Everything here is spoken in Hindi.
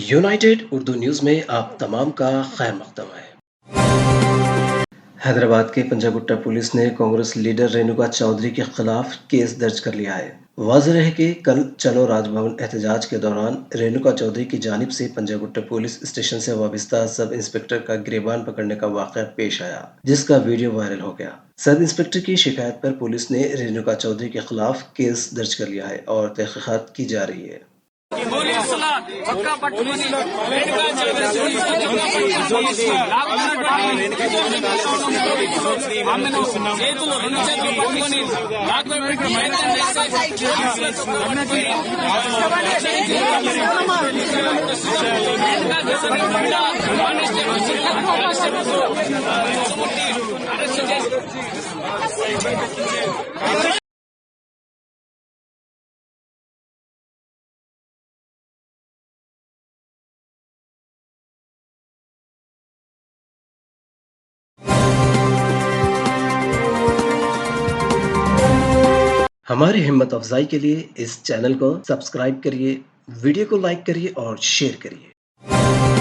यूनाइटेड उर्दू न्यूज़ में आप तमाम का खैर मकदम है। हैदराबाद के पंजागुट्टा पुलिस ने कांग्रेस लीडर रेणुका चौधरी के खिलाफ केस दर्ज कर लिया है। वाज़ेह है कि कल चलो राजभवन एहतजाज के दौरान रेणुका चौधरी की जानिब से पंजागुट्टा पुलिस स्टेशन से वाबस्ता सब इंस्पेक्टर का गिरबान पकड़ने का वाक़या पेश आया, जिसका वीडियो वायरल हो गया। सब इंस्पेक्टर की शिकायत पर पुलिस ने रेणुका चौधरी के खिलाफ केस दर्ज कर लिया है और तहकीकात की जा रही है। పోలీసుల చొక్కా పట్టుకొని రేణుకా చౌదరి ఆమెను చేతులు రెండు చేతులు పట్టుకొని లాక్లో పెట్టి ప్రయత్నం చేస్తే हमारी हिम्मत अफजाई के लिए इस चैनल को सब्सक्राइब करिए, वीडियो को लाइक करिए और शेयर करिए।